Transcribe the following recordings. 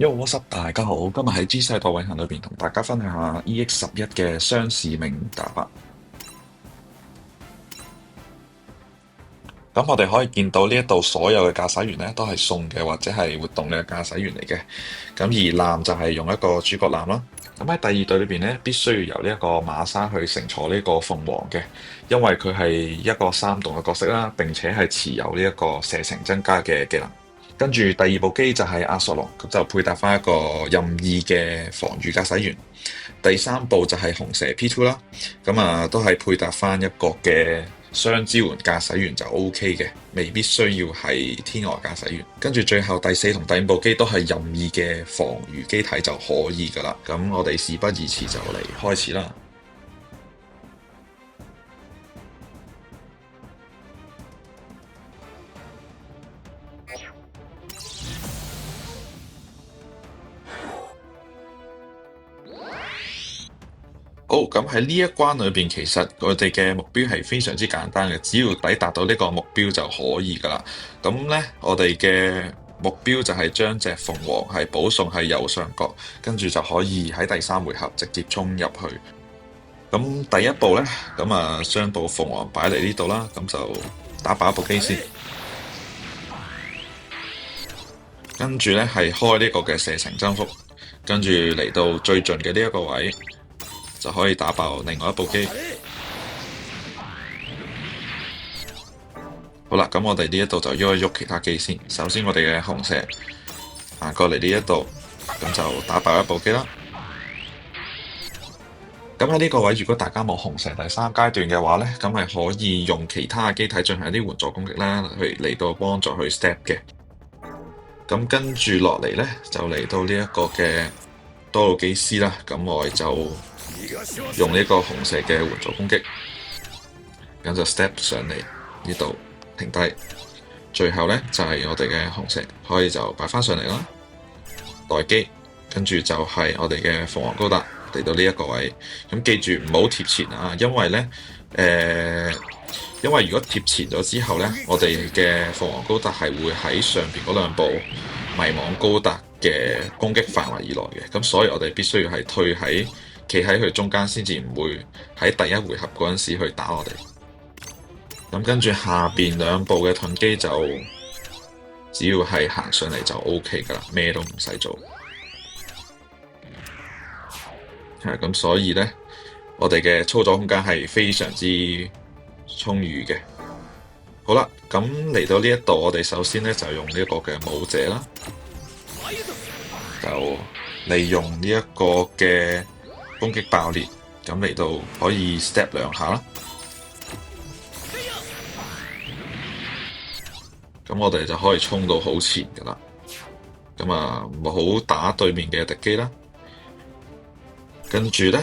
What's up？大家好，今日喺 G 世代永恆裏邊同大家分享下 EX11嘅雙使命打法。咁我哋可以見到呢一度所有嘅駕駛員咧都係送嘅或者係活動嘅駕駛員嚟嘅。咁而艦就係用一個主角艦啦。咁喺第二隊裏邊咧，必須要由呢一個馬沙去乘坐呢個鳳凰嘅，因為佢係一個三動嘅角色啦，並且係持有呢一個射程增加嘅技能。跟住第二部機就係阿索隆，咁就配搭翻一個任意嘅防禦駕駛員。第三部就係紅蛇 P2 啦，咁都係配搭翻一個嘅雙支援駕駛員就 OK 嘅，未必需要係天外駕駛員。跟住最後第四同第五部機都係任意嘅防禦機體就可以噶啦。咁我哋事不宜遲就嚟開始啦。好，咁喺呢一關裏邊，其實我哋嘅目標係非常之簡單嘅，只要抵達到呢個目標就可以噶啦。咁呢，我哋嘅目標就係將隻鳳凰係保送喺右上角，跟住就可以喺第三回合直接衝入去。咁第一步呢，將部鳳凰擺嚟呢度啦，咁就打爆一部機先，跟住呢係開呢個嘅射程增幅，跟住嚟到最盡嘅呢一個位，就可以打爆另外一部機。好啦，咁我哋呢一度就喐一喐其他機先。首先我哋嘅紅蛇行過嚟呢一度，咁就打爆一部機啦。咁喺呢個位，如果大家冇紅蛇第三階段嘅話呢，咁係可以用其他嘅機體進行一啲援助攻擊啦，去嚟到幫助去 step 嘅。咁跟住落嚟呢，就嚟到呢一個嘅多路基斯啦。咁我哋就用呢個紅蛇嘅援助攻擊，咁就 step 上嚟呢度停低，最後呢，就係我哋嘅紅蛇可以就擺翻上嚟啦，待機，跟住就係我哋嘅鳳凰高達嚟到呢一個位，咁記住唔好貼前啊，因為呢，因為如果貼前咗之後呢，我哋嘅鳳凰高達係會喺上邊嗰兩部迷惘高達嘅攻擊範圍以內嘅，咁所以我哋必須要係企喺佢中間，先至唔會喺第一回合嗰陣時去打我哋。咁跟住下邊兩部嘅盾機就只要係行上嚟就 OK 噶啦，咩都唔使做。係咁，所以呢，我哋嘅操作空間係非常之充裕嘅。好啦，咁嚟到呢一度，我哋首先呢，就用呢一個嘅武者啦，就利用呢一個嘅攻擊爆裂，咁嚟到可以 step 兩下啦。咁我哋就可以衝到好前噶啦。咁唔好打對面嘅敵機啦。跟住呢，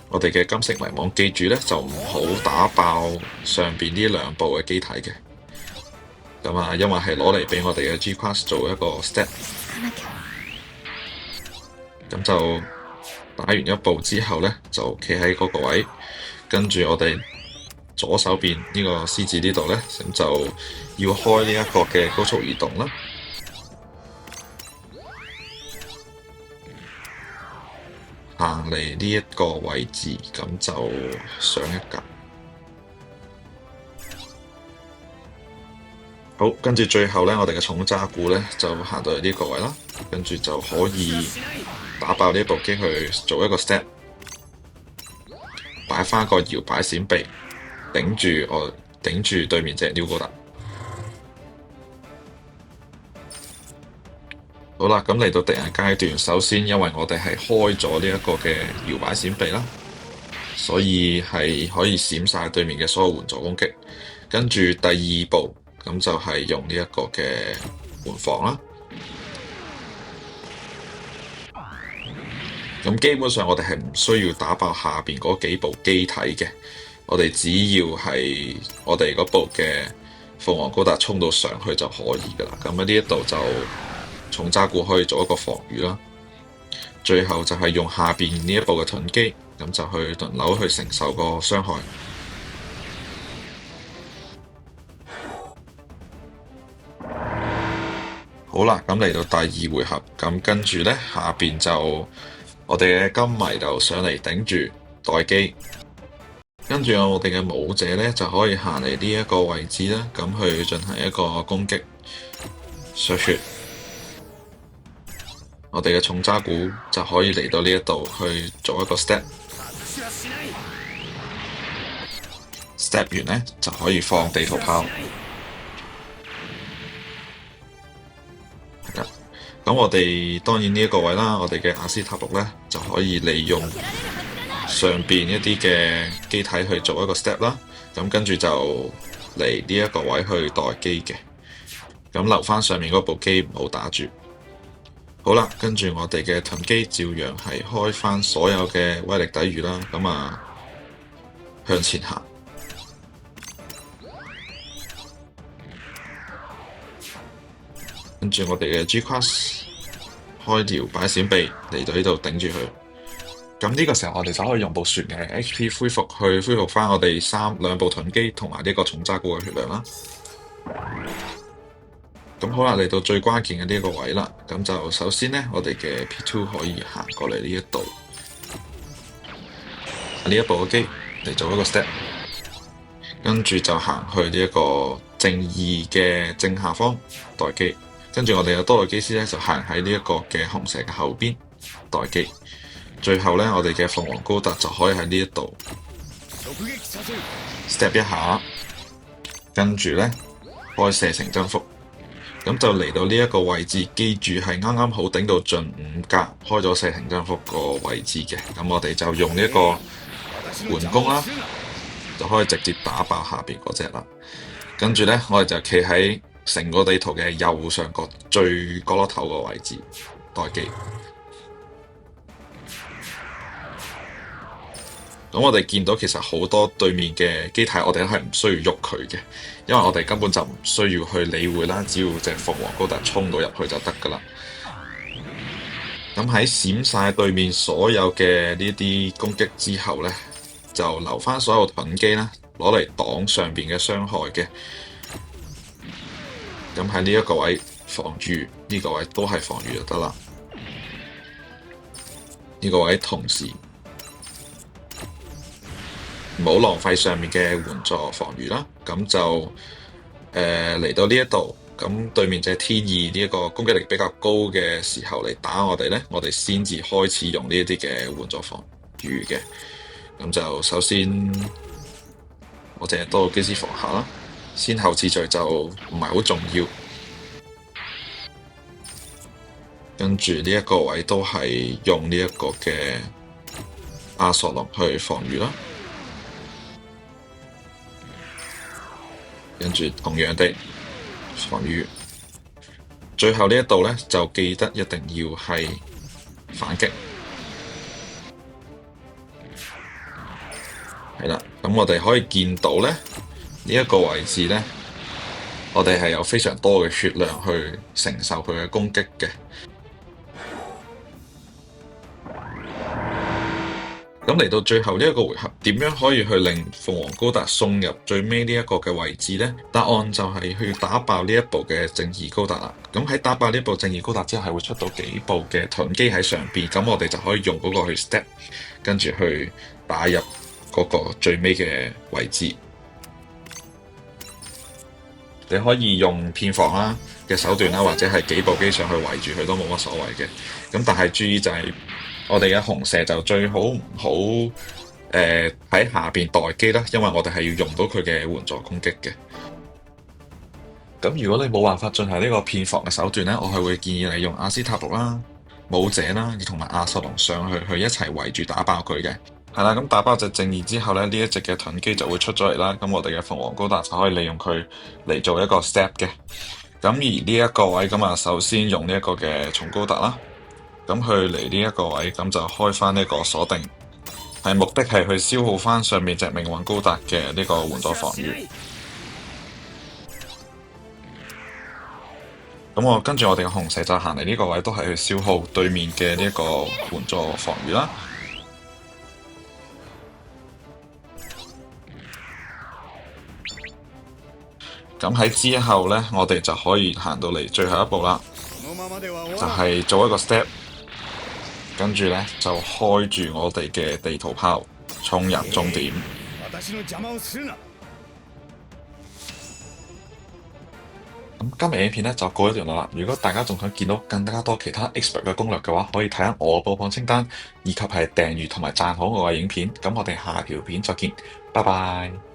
我哋嘅金色迷惘記住呢，就唔好打爆上邊呢兩部嘅機體嘅。咁因為係攞嚟俾我哋嘅 G-Class 做一個 step。咁就打完一步之後呢，就企喺嗰個位，跟住我哋左手邊呢個獅子呢度呢，咁就要開呢一個嘅高速移動啦。行嚟呢一個位置，咁就上一格。好，跟住最後呢，我哋嘅重渣古呢，就行到嚟呢個位啦，跟住就可以打爆呢部機去做一個 step，擺翻個搖擺閃避，頂住對面隻鳥高達。好啦，咁嚟到敵人階段，首先因為我哋係開咗呢一個嘅搖擺閃避啦，所以係可以閃晒對面嘅所有援助攻擊。跟住第二步，咁就係用呢一個嘅門防啦。咁基本上我哋係唔需要打爆下邊嗰幾部機體嘅，我哋只要係我哋嗰部嘅鳳凰高達衝到上去就可以噶啦。咁喺呢一度就重渣古可以做一個防禦啦。最後就係用下邊呢一部嘅盾機，咁就去輪流去承受個傷害。好啦，咁嚟到第二回合，咁跟住呢，下邊就我哋嘅金迷就上嚟頂住待機，跟住我哋嘅武者呢，就可以行嚟呢一個位置啦，咁去進行一個攻擊，削血。我哋嘅重渣古就可以嚟到呢一度去做一個 step 完呢，就可以放地圖炮。咁我哋當然呢一個位啦，我哋嘅阿斯塔錄呢，就可以利用上邊一啲嘅機體去做一個 step 啦。咁跟住就嚟呢一個位去待機嘅。咁留翻上面嗰部機唔好打住。好啦，跟住我哋嘅盾機照樣係開翻所有嘅威力抵禦啦。咁啊，向前行。跟住我哋嘅 G-Class 開條擺閃臂嚟到呢度頂住佢。咁呢個時候我哋就可以用部船嘅 HP 恢復去恢復翻我哋兩部盾機同埋呢個重渣古嘅血量啦。咁好啦，嚟到最關鍵嘅呢一個位啦。咁就首先呢，我哋嘅 P2 可以行過嚟呢一度，呢一部嘅機嚟做一個 step， 跟住就行去呢一個正義嘅正下方待機。跟住我哋嘅多個機師咧就行喺呢一個嘅紅蛇嘅後邊待機。最後咧，我哋嘅鳳凰高達就可以喺呢一度 step 一下，跟住咧開射程增幅。咁就嚟到呢一個位置，記住係啱啱好頂到進5格，開咗射程增幅個位置嘅。咁我哋就用呢一個緩攻啦，就可以直接打爆下邊嗰隻啦。跟住咧，我哋就企喺成個地圖嘅右上角最角落頭個位置待機。咁我哋見到其實好多對面嘅機體，我哋都係唔需要喐佢嘅，因為我哋根本就唔需要去理會啦，只要隻鳳凰高達衝到入去就得噶啦。咁喺閃晒對面所有嘅呢啲攻擊之後呢，就留翻所有盾機啦，攞嚟擋上邊嘅傷害嘅。咁喺呢一個位防禦，呢個位都係防禦就得啦。呢個位同時唔好浪費上面嘅援助防禦啦。咁就嚟到呢一度，咁對面隻 T2呢一個攻擊力比較高嘅時候嚟打我哋呢，我哋先至開始用呢一啲嘅援助防禦嘅。咁就首先我淨係多個機師防下啦，先後次序就唔係好重要。跟住呢一個位都係用呢一個嘅阿索隆去防禦啦。跟住同樣地防禦，最後呢一度呢，就記得一定要係反擊。係啦，咁我哋可以見到呢，呢一個位置呢，我哋係有非常多嘅血量去承受佢嘅攻擊嘅。咁嚟到最後呢一個回合，點樣可以去令鳳凰高達送入最尾呢一個嘅位置呢？答案就係去打爆呢一部嘅正義高達啦。咁喺打爆呢部正義高達之後，係會出到幾部嘅盾機喺上邊，咁我哋就可以用嗰個去 step， 跟住去打入嗰個最尾嘅位置。你可以用片防啦嘅手段啦，或者係幾部機上去圍住佢都冇乜所謂嘅。咁但係注意就係，我哋嘅紅蛇就最好唔好喺下邊待機啦，因為我哋係要用到佢嘅援助攻擊嘅。咁如果你冇辦法進行呢個片防嘅手段呢，我係會建議你用阿斯塔錄啦、武者啦，同埋阿索隆上去一齊圍住打爆佢嘅。係啦，咁打爆隻正義之後呢，呢一隻嘅盾機就會出咗嚟啦。咁我哋嘅鳳凰高達就可以利用佢嚟做一個 step 嘅。咁而呢一個位咁啊，首先用呢一個嘅重高達啦。咁去嚟呢一個位，咁就開翻呢個鎖定，係目的係去消耗翻上面隻命運高達嘅呢個援助防禦。咁跟住我哋嘅紅蛇就行嚟呢個位，都係去消耗對面嘅呢一個援助防禦啦。咁喺之後呢，我哋就可以行到嚟最後一步啦。就係做一個 step，跟住咧就開住我哋嘅地圖炮，衝入終點。咁今日影片咧就告一段落啦。如果大家仲想見到更加多其他 expert 嘅攻略嘅話，可以睇下我嘅播放清單，以及係訂閱同埋讚好我嘅影片。咁我哋下條片再見，拜拜。